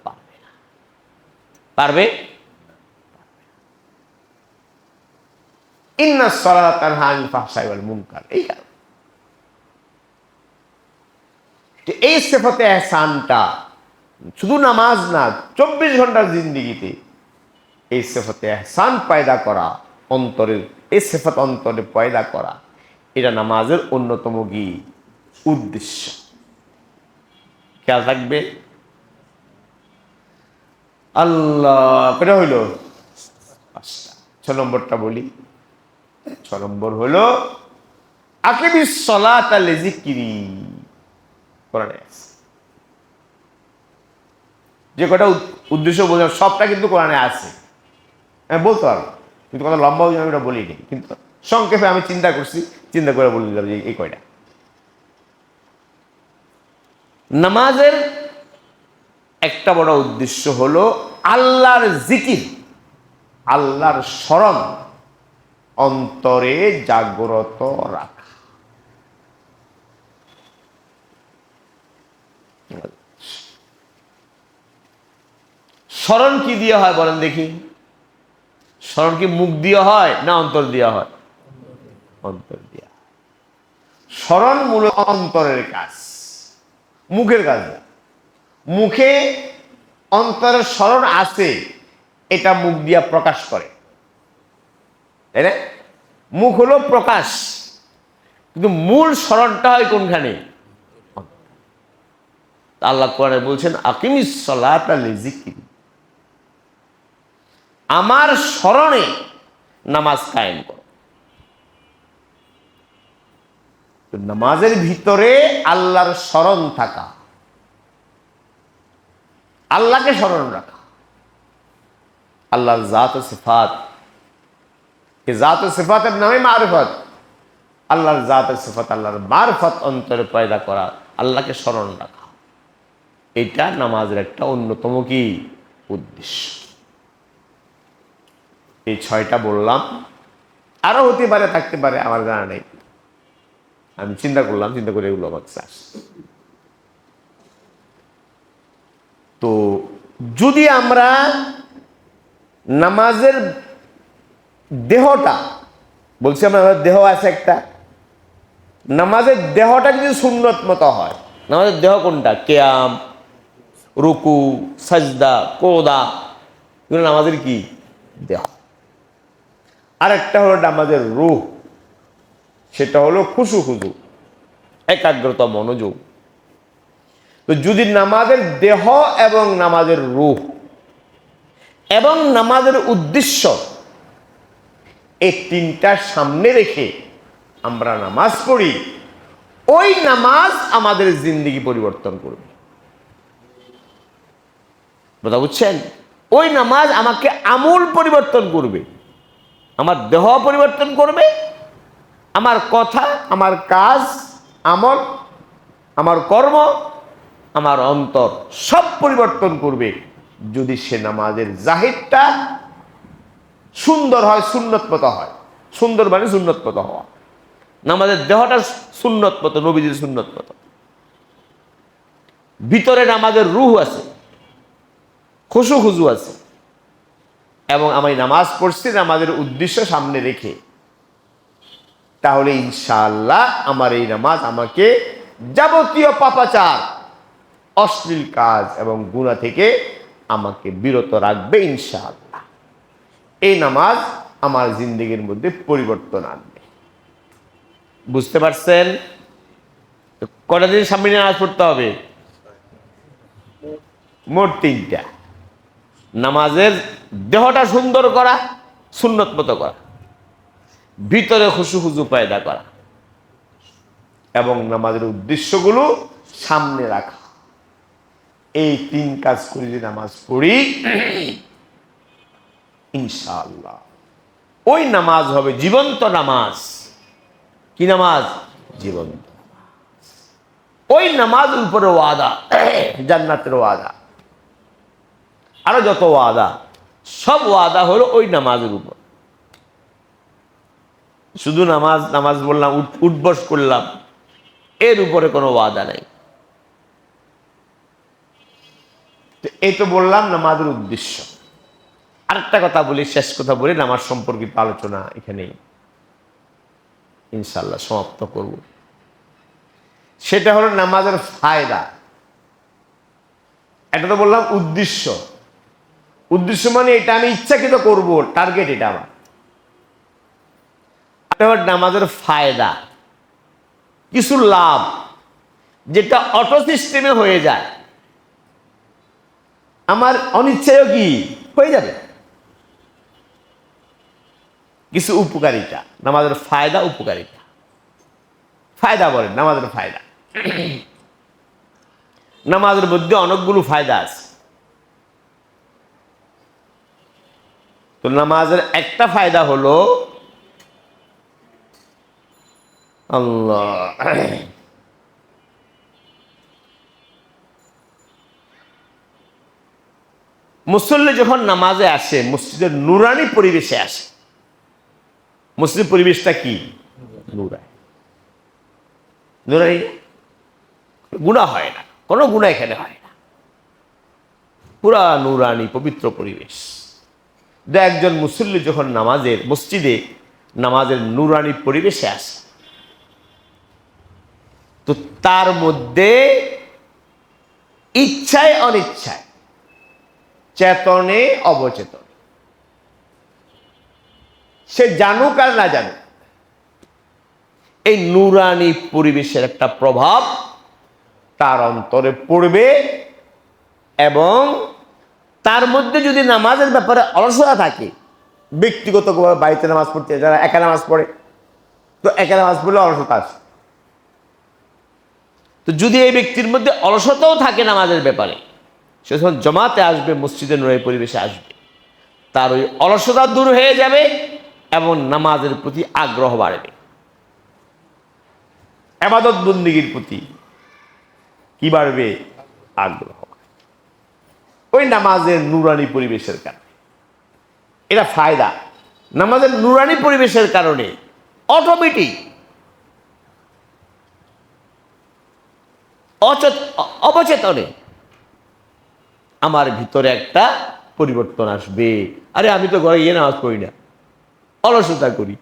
পারবে না। পারবে? ইন্নাস সালাতা তানহা আনিল ফাহশাই ওয়াল মুনকার। এই কারণে এই সিফাতে ইহসানটা শুধু নামাজ না, 24 ঘন্টার জিন্দেগিতে এই সিফাতে ইহসান পয়দা করা, অন্তরের এই সিফাত অন্তরে পয়দা করা, এটা নামাজের অন্যতম কি উদ্দেশ্য। খেয়াল থাকবে। আল্লাহ, কটা হইল? 5টা। 6 নম্বরটা বলি। 6 নম্বর হলো আকিমিস সালাতা লিযিকরি। কোরআনে আছে। যে কটা উদ্দেশ্য বোঝার, সবটা কিন্তু কোরআনে আছে, আমি বলতে পারবো, কিন্তু কথা লম্বা হয়ে আমি ওটা বলিনি, কিন্তু সংক্ষেপে আমি চিন্তা করছি, চিন্তা করে বলে দিলাম যে এই কয়টা। নামাজের একটা বড় উদ্দেশ্য হলো আল্লাহর জিকির, আল্লাহর স্মরণ অন্তরে জাগ্রত রাখা। স্মরণ কি দিয়ে হয় বলেন দেখি? স্মরণ কি মুখ দিয়ে হয় না অন্তর দিয়ে হয়? অন্তর দিয়ে। স্মরণ মূলত অন্তরের কাজ, মুখের কাজ না। মুখে অন্তরের স্মরণ আছে, এটা মুখ দিয়া প্রকাশ করে, তাই না? মুখ হলো প্রকাশ, কিন্তু মূল স্মরণটা হয় কোনখানে? আল্লাহ কোরআনে বলছেন আকিমিস সালাতা লিযিকরি, আমার স্মরণে নামাজ কায়েম করো। নামাজের ভিতরে আল্লাহর স্মরণ থাকা, আল্লাহকে স্মরণ রাখা, আল্লাহর জাত ও সিফাত, এই জাত ও সিফাতের নামে মারিফত, আল্লাহর জাত ও সিফাত, আল্লাহর মারিফত অন্তরে পয়দা করা, আল্লাহকে স্মরণ রাখা, এটা নামাজের একটা অন্যতম কি উদ্দেশ্য। এই 6টা বললাম, আরো হতে পারে, থাকতে পারে, আমার জানা নেই, আমি চিন্তা করলাম, চিন্তা করে এগুলো আমার চাষ। তো যদি আমরা নামাজের দেহটা বলছি, আমরা দেহ আছে একটা, নামাজের দেহটা যদি সুন্নত মতো হয়, নামাজের দেহ কোনটা? কিয়াম, রুকু, সাজদা, কোদা, এগুলো নামাজের কি দেহ। আরেকটা হলো নামাজের রূহ, সেটা হলো খুশু খুজু, একাগ্রতা, মনোযোগ। তো যদি নামাজের দেহ এবং নামাজের রূহ এবং নামাজের উদ্দেশ্য এই তিনটার সামনে রেখে আমরা নামাজ পড়ি, ওই নামাজ আমাদের জিন্দেগি পরিবর্তন করবে। কথা বুঝছেন? ওই নামাজ আমাকে আমূল পরিবর্তন করবে, আমার দেহ পরিবর্তন করবে, আমার কথা, আমার কাজ, আমল, আমার কর্ম, আমার অন্তর সব পরিবর্তন করবে যদি সে নামাজের জাহিরটা সুন্দর হয়, সুন্নত মতো হয়। সুন্দর মানে সুন্নত মতো হওয়া, নামাজের দেহটা সুন্নত মতো, নবীজির সুন্নত মতো। ভিতরে নামাজের রূহ আছে, খুশু খুজু আছে, এবং আমি নামাজ পড়ছি নামাজের উদ্দেশ্য সামনে রেখে, তাহলে ইনশাআল্লাহ আমার এই নামাজ আমাকে যাবতীয় পাপাচার, অশ্লীল কাজ এবং গুনাহ থেকে আমাকে বিরত রাখবে ইনশাআল্লাহ। এই নামাজ আমার জিন্দেগির মধ্যে পরিবর্তন আনবে। বুঝতে পারছেন? কটা দিন সামনে নামাজ পড়তে হবে? মোট তিনটা। নামাজের দেহটা সুন্দর করা, সুন্নত মতো করা, ভিতরে খুশু খুজু পয়দা করা, এবং নামাজের উদ্দেশ্যগুলো সামনে রাখা। এই তিন কাজ করে যদি নামাজ পড়ি, ইনশাআল্লাহ ওই নামাজ হবে জীবন্ত নামাজ। কি নামাজ? জীবন্ত। ওই নামাজের উপরে ওয়াদা, জান্নাতের ওয়াদা, আরো যত ওয়াদা, সব ওয়াদা হলো ওই নামাজের উপর। শুধু নামাজ নামাজ বললাম, উঠবস করলাম, এর উপরে কোনো ওয়াদা নাই। এই তো বললাম নামাজের উদ্দেশ্য। আরেকটা কথা বলি, শেষ কথা বলি, নামাজ সম্পর্কিত আলোচনা এখানেই ইনশাআল্লাহ সমাপ্ত করব। সেটা হলো নামাজের ফায়দা। এটা তো বললাম উদ্দেশ্য। উদ্দেশ্য মানে এটা আমি ইচ্ছাকৃত করব, টার্গেট এটা আমার। নামাজের ফায়দা, কিছু লাভ যেটা অটো সিস্টেমে হয়ে যায়, আমার অনিচ্ছায়ও কি হয়ে যাবে। কিছু উপকারিতা, নামাজের ফায়দা, উপকারিতা। ফায়দা বলেন, নামাজের ফায়দা। নামাজের মধ্যে অনেকগুলো ফায়দা আছে। তো নামাজের একটা ফায়দা হলো আল্লাহ, মুসল্লি যখন নামাজে আসে, মসজিদের নুরানি পরিবেশে আসে। মসজিদের পরিবেশটা কি? নুরানি। নুরানি, গুনাহ হয় না, কোনো গুনাহ এখানে হয় না, পুরা নুরানি পবিত্র পরিবেশ। একজন মুসল্লি যখন নামাজের মসজিদে নামাজের নুরানি পরিবেশে আসে, তো তার মধ্যে ইচ্ছায় অনিচ্ছায়, চেতনে অবচেতনে, সে জানুক আর না জানুক, এই নুরানি পরিবেশের একটা প্রভাব তার অন্তরে পড়বে। এবং তার মধ্যে যদি নামাজের ব্যাপারে অলসতা থাকে, ব্যক্তিগতভাবে বাড়িতে নামাজ পড়তে, যারা একা নামাজ পড়ে, তো একা নামাজ পড়লে অলসতা আসে। তো যদি এই ব্যক্তির মধ্যে অলসতাও থাকে নামাজের ব্যাপারে, সে যখন জমাতে আসবে, মসজিদে নুরানি পরিবেশে আসবে, তার ওই অলসতা দূর হয়ে যাবে এবং নামাজের প্রতি আগ্রহ বাড়বে, ইবাদত বন্দেগীর প্রতি কি বাড়বে? আগ্রহ। ওই নামাজের নুরানি পরিবেশের কারণে, এটা ফায়দা। নামাজের নুরানি পরিবেশের কারণে অটোমেটিক অবচেতনে আমার ভিতরে একটা পরিবর্তন আসবে। আরে আমি তো ঘরে গিয়ে নামাজ পড়ি না, অলসতা করি,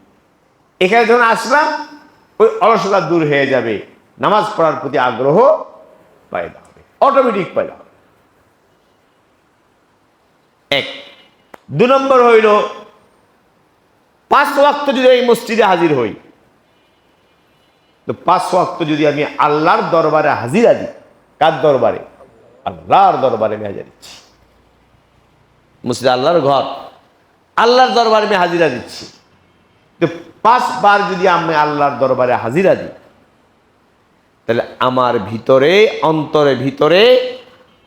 এখানে যখন আসলাম ওই অলসতা দূর হয়ে যাবে, নামাজ পড়ার প্রতি আগ্রহ পয়দা হবে, অটোমেটিক পয়দা হবে। এক। 2 নম্বর হইল 5 ওয়াক্ত যদি এই মসজিদে হাজির হই, তো 5 ওয়াক্ত যদি আমি আল্লাহর দরবারে হাজিরা দিই, কার দরবারে? আল্লাহর দরবারে আমি হাজিরা দিচ্ছি। মসজিদ আল্লাহর ঘর, আল্লাহর দরবারে আমি হাজিরা দিচ্ছি। তো 5 বার যদি আমি আল্লাহর দরবারে হাজিরা দিই, তাহলে আমার ভিতরে, অন্তরে ভিতরে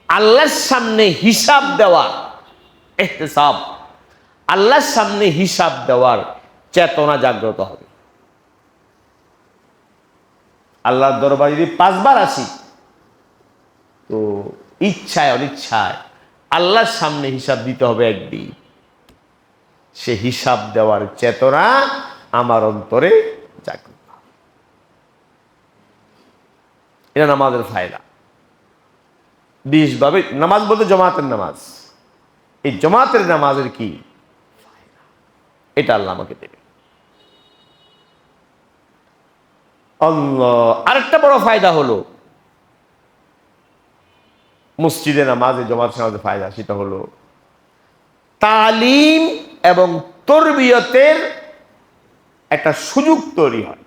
আল্লাহর সামনে হিসাব দেওয়ার ইহতিসাব, আল্লাহর সামনে হিসাব দেওয়ার চেতনা জাগ্রত হবে। আল্লাহর দরবারে যদি 5 বার আসি, তো ইচ্ছায় অনিচ্ছায় আল্লাহর সামনে হিসাব দিতে হবে একদিন। সে হিসাব দেওয়ার চেতনা আমার অন্তরে জাগ্রত। এটা নামাজের ফায়দা। বিশেষভাবে নামাজ বলতে জমাতের নামাজ, এই জমাতের নামাজের কি ফায়দা, এটা আল্লাহ আমাকে দেবে। আল্লাহ, আরেকটা বড় ফায়দা হলো মসজিদে নামাজে, জমাতের নামাজের ফায়দা, সেটা হলো তালিম এবং তরবিয়তের একটা সুযোগ তৈরি হয়।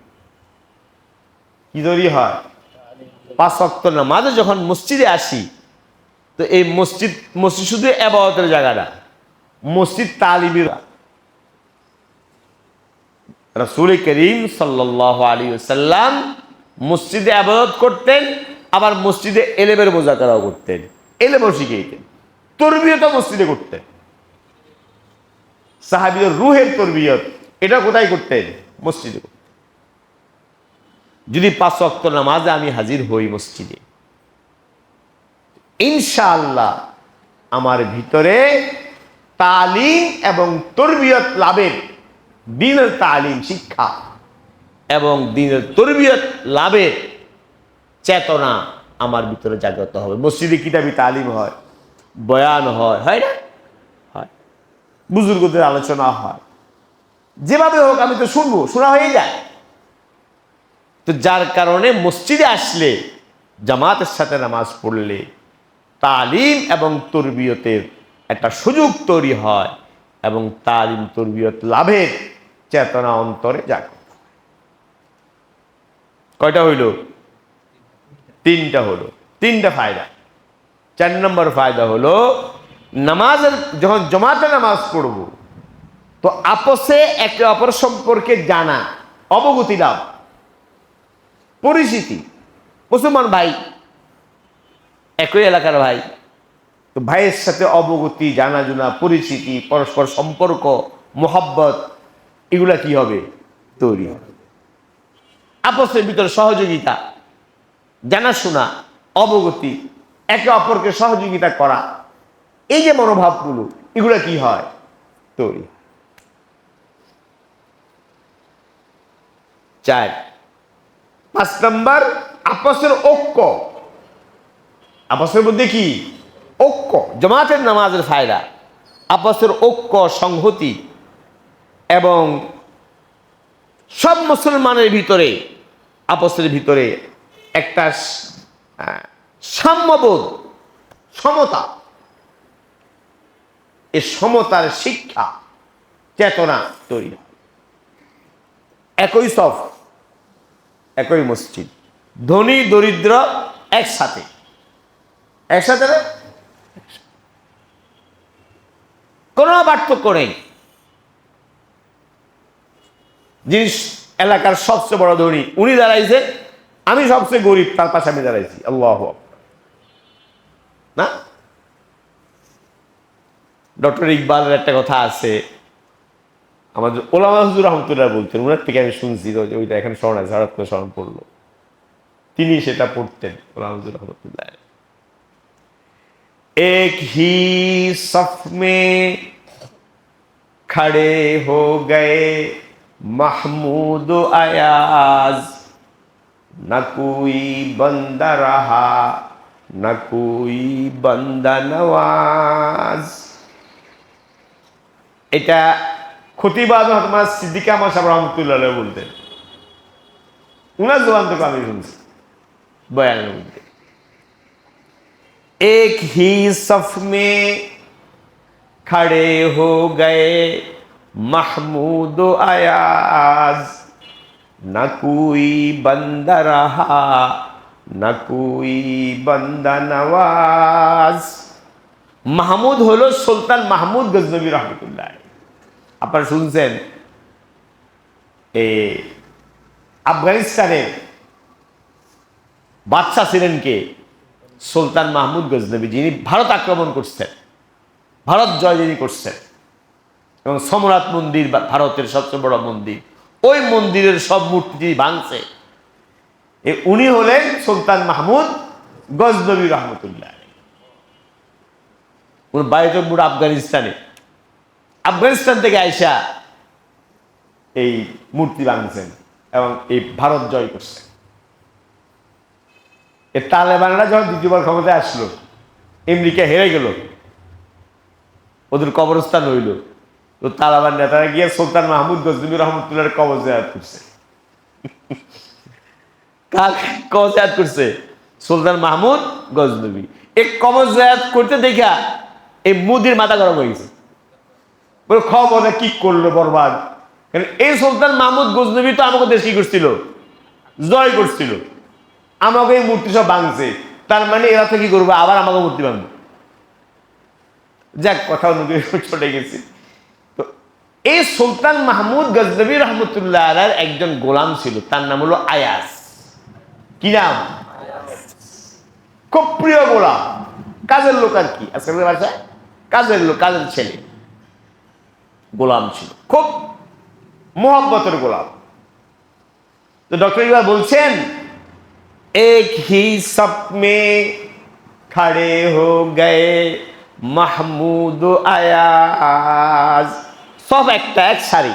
কি তৈরি হয়? 5 ওয়াক্ত নামাজে যখন মসজিদে আসি, তো এই মসজিদ শুধু ইবাদতের জায়গা না, মসজিদ তালিমের। রাসূল করিম সাল্লাল্লাহু আলাইহি ওয়াসাল্লাম মসজিদে ইবাদত করতেন, আবার মসজিদে এলেমের মুযাকারাও করতেন, এলেমও শিখাইতেন, তরবিয়তও মসজিদে করতেন। সাহাবীদের রূহের তরবিয়ত এটা কোথায় করতেন? মসজিদে করতেন। যদি 5 ওয়াক্ত নামাজে আমি হাজির হই মসজিদে, ইনশাআল্লাহ আমার ভিতরে তালিম এবং তরবিয়ত লাভের, দ্বীনের তালিম শিক্ষা এবং দ্বীনের তরবিয়ত লাভের চেতনা আমার ভিতরে জাগ্রত হবে। মসজিদে কিতাবি তালিম হয়, বয়ান হয়, হয় না? হয়। বুজুর্গদের আলোচনা হয়, যেভাবে হোক আমি তো শুনবো, শোনা হয়ে যায়। তো যার কারণে মসজিদে আসলে, জামাতের সাথে নামাজ পড়লে তালিম এবং তরবিয়তের একটা সুযোগ তৈরি হয় এবং তালিম তরবিয়ত লাভের চেতনা অন্তরে জাগ্রত। কয়টা হইল? 3টা হলো, 3টা ফায়দা। 4 নম্বর ফায়দা হলো নামাজের, যখন জমাতে নামাজ পড়ব, তো আপসে একে অপর সম্পর্কে জানা, অবগতি লাভ, পরিচিতি। মুসলমান ভাই, একই এলাকার ভাই, তো ভাইয়ের সাথে অবগতি, জানাজোনা, পরিচিতি, পরস্পর সম্পর্ক, মোহাব্বত, এগুলা কি হবে? তৈরি হবে। আপসের ভিতরে সহযোগিতা, জানাশোনা, অবগতি, একে অপরকে সহযোগিতা করা, এই যে মনোভাবগুলো, এগুলা কি হয়? তৈরি। 4, 5 নম্বর আপসের ঐক্য। আপসের মধ্যে কি ঐক্য? জামাতের নামাজের ফায়দা আপসের ঐক্য, সংহতি এবং সব মুসলমানের ভিতরে, আপসের ভিতরে একটা সাম্যবোধ, সমতা, এই সমতার শিক্ষা, চেতনা তৈরি হয়। একই সফ, একই মসজিদ, ধনী দরিদ্র একসাথে, একসাথে না, কোনো পার্থক্য নেই। যিনি এলাকার সবচেয়ে বড় ধনী, উনি দাঁড়াইছে, আমি সবচেয়ে গরিব, তার পাশে আমি দাঁড়াইছি, আল্লাহু আকবার। না, ডক্টর ইকবালের একটা কথা আছে, আমাদের ওলামা হুজুর রহমতুল্লাহ বলতেন, ওনার থেকে আমি শুনছি, ওইটা এখানে স্মরণ আছে, হঠাৎ করে স্মরণ পড়লো, তিনি সেটা পড়তেন, ওলামা হুজুর রহমতুল্লাহ। एक ही सफ में खड़े हो गए महमूद अयाज, न कोई बंदा रहा न कोई बंदा नवाज। এটা খতিবাদ হযরত সিদ্দিক আহমদ সাহেব রাহমাতুল্লাহ আলাইহি বলতেন, উনার জবান থেকে আমি শুনছি বয়ানের মধ্যে। एक ही सफ में खड़े हो गए महमूद अयाज, न कोई बंदा रहा न कोई बंदा नवाज। মাহমুদ হলো সুলতান মাহমুদ গজনবী রহমতুল্লাহ। আপনারা শুনছেন এই আফগানিস্তানের বাদশাহ ছিলেন কে? সুলতান মাহমুদ গজনবী, যিনি ভারত আক্রমণ করছেন, ভারত জয় যিনি করছেন, এবং সম্রাট মন্দির ভারতের সবচেয়ে বড় মন্দির, ওই মন্দিরের সব মূর্তি যিনি ভাঙছে, উনি হলেন সুলতান মাহমুদ গজনবী রহমতুল্লাহ। উনি বাড়িতে পুরো আফগানিস্তান থেকে আইসা এই মূর্তি ভাঙছেন এবং এই ভারত জয় করছেন। এই তালেবানরা যখন দ্বিতীয়বার ক্ষমতায় আসলো, আমেরিকা হেরে গেল, ওদের কবরস্থান হইল, তো তালেবান নেতারা গিয়ে সুলতান মাহমুদ গজনবী রহমতুল্লাহর কবর জিয়ারত করছে। কার কবর জিয়ারত করছে? সুলতান মাহমুদ গজনবী। এই কবর জিয়ারত করতে দেখা এই মুদির মাথা গরম হয়ে গেছে, খবর কি করলো বরবাদ। এই সুলতান মাহমুদ গজনবী তো আমাকে দেশ কি করছিল? জয় করছিল, আমাকে এই মূর্তি সব ভাঙছে, তার মানে এরা তো কি করবো, আবার আমাকে মূর্তি ভাঙবে। যাক, কথা অনুযায়ী চলে গেছি। তো এই সুলতান মাহমুদ গজনবী রহমতুল্লাহ আলাইহির একজন গোলাম ছিল, তার নাম হলো আয়াস। কি নাম? খুব প্রিয় গোলাম, কাজের লোক আর কি, আজকাল ভাষায় কাজের লোক, কাজের ছেলে গোলাম ছিল, খুব মোহব্বতের গোলাম। তো ডক্টর ইকবাল বলছেন, এক হি সব মে খড়ে হো গয়ে মাহমুদ আয়াজ। সব একটা, এক সারি,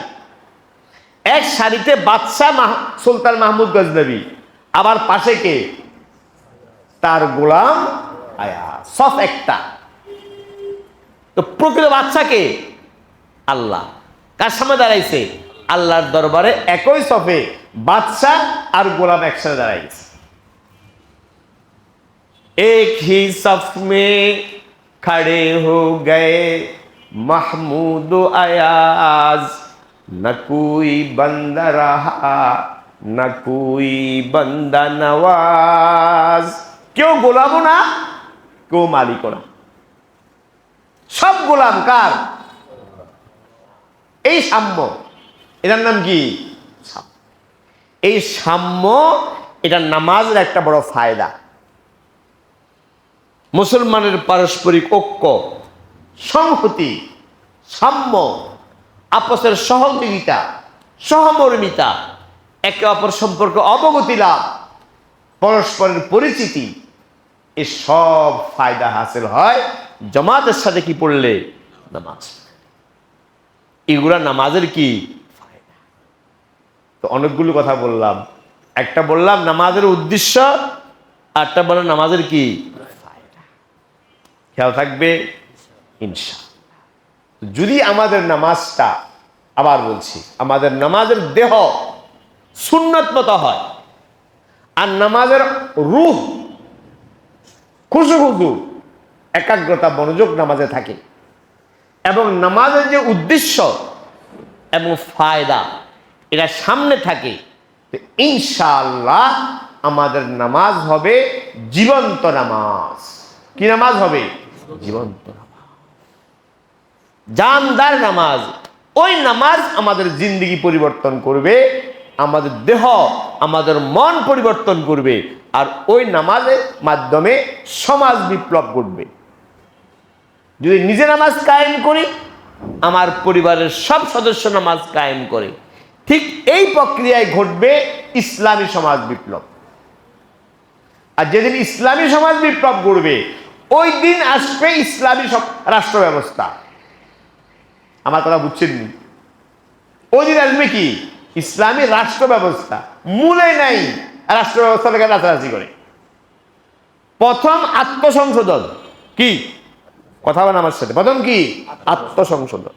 এক সারিতে বাদশাহ সুলতান মাহমুদ গজনবী, আবার পাশে কে? তার গোলাম আয়াজ, সব একটা। তো প্রকৃত বাদশাকে আল্লাহ কার সামনে দাঁড়াইছে? আল্লাহর দরবারে একই সফে বাদশাহ আর গোলাম একসাথে দাঁড়াইছে। এক হি সফ মে খড়ে হো গয়ে মাহমুদ আয়াজ, না কোই বান্দা রাহা না কোই বান্দা নওয়াজ। কেউ গোলামও না, কেউ মালিকও না, সব গোলাম কার? এই সাম্য, এটার নাম কি? এই সাম্য, এটা নামাজের একটা বড় ফায়দা। মুসলমানের পারস্পরিক ঐক্য, সংহতি, সাম্য, আপসের সহযোগিতা, সহমর্মিতা, একে অপর সম্পর্কে অবগতি লাভ, পরস্পরের পরিচিতি, এই সব ফায়দা হাসিল হয় জামাতের সাথে কি পড়লে? নামাজ। এগুলা নামাজের কি ফায়দা। তো অনেকগুলো কথা বললাম, একটা বললাম নামাজের উদ্দেশ্য, আরটা বললাম নামাজের কি ফায়দা। খেয়াল থাকবে ইনশাআল্লাহ। যদি আমাদের নামাজটা, আবার বলছি, আমাদের নামাজের দেহ সুন্নত মতো হয়, আর নামাজের রূহ খুশু খুশু একাগ্রতা মনোযোগ নামাজে থাকে, এবং নামাজের যে উদ্দেশ্য এবং ফায়দা এটা সামনে থাকে, ইনশাআল্লাহ আমাদের নামাজ হবে জীবন্ত নামাজ। কি নামাজ হবে? জীবন্ত নামাজ, জানদার নামাজ। ওই নামাজ আমাদের জিন্দেগি পরিবর্তন করবে, আমাদের দেহ, আমাদের মন পরিবর্তন করবে, আর ওই নামাজের মাধ্যমে সমাজ বিপ্লব ঘটবে। যদি নিজে নামাজ কায়েম করি, আমার পরিবারের সব সদস্য নামাজ কায়েম করে, ঠিক এই প্রক্রিয়ায় ঘটবে ইসলামী সমাজ বিপ্লব। আর যেদিন ইসলামী সমাজ বিপ্লব ঘটবে, ওই দিন আসবে ইসলামী রাষ্ট্র ব্যবস্থা। আমার কথা বুঝছেন? ওই দিন আসবে কি? ইসলামী রাষ্ট্র ব্যবস্থা। মূলে নাই রাষ্ট্র ব্যবস্থা থেকে রাতারাতি করে। প্রথম আত্মসংশোধন কি? কথা বলেন আমার সাথে। প্রথম কি? আত্মসংশোধন।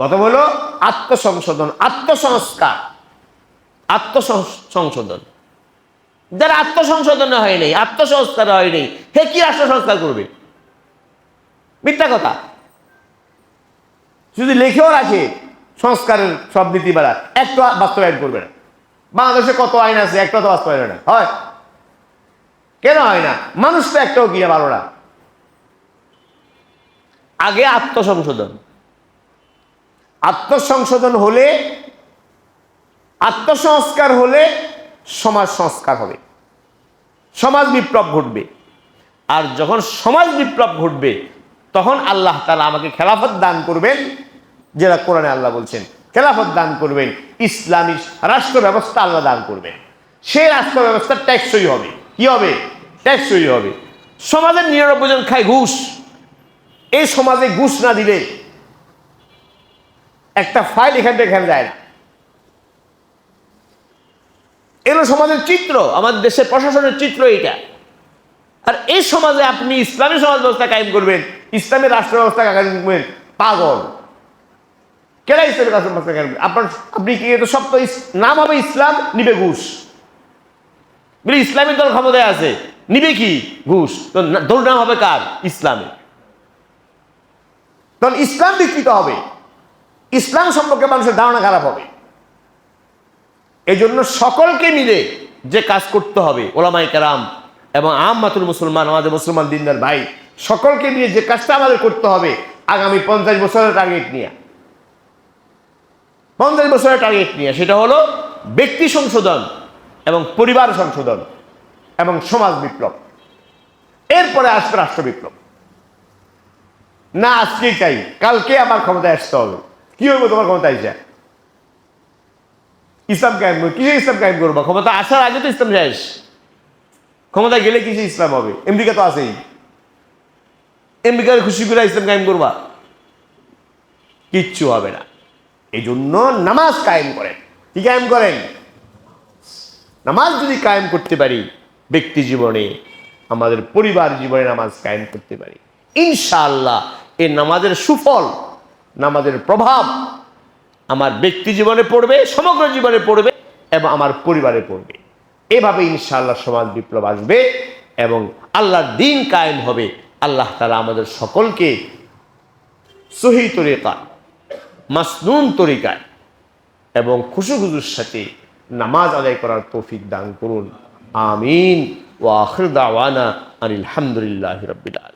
প্রথম হলো আত্মসংশোধন, আত্মসংস্কার, আত্মসংশোধন। যারা আত্মসংশোধন হয়নি, আত্মসংস্কার হয়নি, সে কি রাষ্ট্র সংস্কার করবে? মিথ্যা কথা। যদি লেখেও রাখে সংস্কারের সব নীতিমালা, একটা বাস্তবায়ন করবে না। বাংলাদেশে কত আইন আছে, একটা তো বাস্তবায়ন হয় না। হয় কেন হয় না? মানুষ তো একটাও গিয়ে ভালো না। আগে আত্মসংশোধন, আত্মসংশোধন হলে, আত্মসংস্কার হলে সমাজ সংস্কার হবে, সমাজ বিপ্লব ঘটবে। আর যখন সমাজ বিপ্লব ঘটবে তখন আল্লাহ তাআলা আমাকে খেলাফত দান করবেন, যেটা কোরআনে আল্লাহ বলছেন, খেলাফত দান করবেন, ইসলামী রাষ্ট্র ব্যবস্থা আল্লাহ দান করবেন। সেই রাষ্ট্র ব্যবস্থা ট্যাক্সই হবে। কি হবে? ট্যাক্সই হবে। সমাজের 99 জন খায় ঘুষ। এই সমাজে ঘুষ না দিলে একটা ফাইল এখান থেকে এখানে যায় না। এলো সমাজের চিত্র, আমাদের দেশের প্রশাসনের চিত্র এইটা। আর এই সমাজে আপনি ইসলামী সমাজ ব্যবস্থা কায়েম করবেন, ইসলামী রাষ্ট্র ব্যবস্থা কায়েম করবেন, পাগল। কেন ইসলামী রাষ্ট্র ব্যবস্থা কায়েম করবেন? আপনি কি সব তো নাম হবে ইসলাম, নিবে ঘুষ। ইসলামী দল ক্ষমতায় আছে, নিবে কি? ঘুষ। তো দল নাম হবে কার? ইসলামী। তখন ইসলাম বিকৃত হবে, ইসলাম সম্পর্কে মানুষের ধারণা খারাপ হবে। এই জন্য সকলকে মিলে যে কাজ করতে হবে, ওলামায়ে কেরাম এবং আম্মাতুল মুসলমান, আমাদের মুসলমান দিনদার ভাই, সকলকে নিয়ে যে কাজটা আমাদের করতে হবে আগামী 50 বছরের টার্গেট নিয়ে, 50 বছরের টার্গেট নিয়ে, সেটা হলো ব্যক্তি সংশোধন এবং পরিবার সংশোধন এবং সমাজ বিপ্লব। এরপরে আসবে রাষ্ট্র বিপ্লব। না আজকেই চাই, কালকে আমার ক্ষমতায় আসতে হবে। কি হইব তোমার ক্ষমতায় যায়? ইসলাম কায়েম করবো। কিসে ইসলাম কায়েম করবো? ক্ষমতা আসার আগে তো ইসলাম শেষ, ক্ষমতায় গেলে কিসে ইসলাম হবে? আমেরিকা তো আছেই, আমেরিকার খুশি করে ইসলাম কায়েম করবা? কিচ্ছু হবে না। এই জন্য নামাজ কায়েম করেন। কি কায়েম করেন? নামাজ যদি কায়েম করতে পারি ব্যক্তি জীবনে, আমাদের পরিবার জীবনে নামাজ কায়েম করতে পারি, ইনশাআল্লাহ এই নামাজের সুফল, নামাজের প্রভাব আমার ব্যক্তি জীবনে পড়বে, সমগ্র জীবনে পড়বে এবং আমার পরিবারে পড়বে। এভাবে ইনশাআল্লাহ সমাজ বিপ্লব আসবে এবং আল্লাহর দ্বীন কায়েম হবে। আল্লাহ তাআলা আমাদের সকলকে সহি তরিকা, মাসনুন তরিকায় এবং খুশুখুজুর সাথে নামাজ আদায় করার তৌফিক দান করুন। আমিন। ওয়া আখির দাওয়ানা আনিল হামদুলিল্লাহি রাব্বিল আলামিন।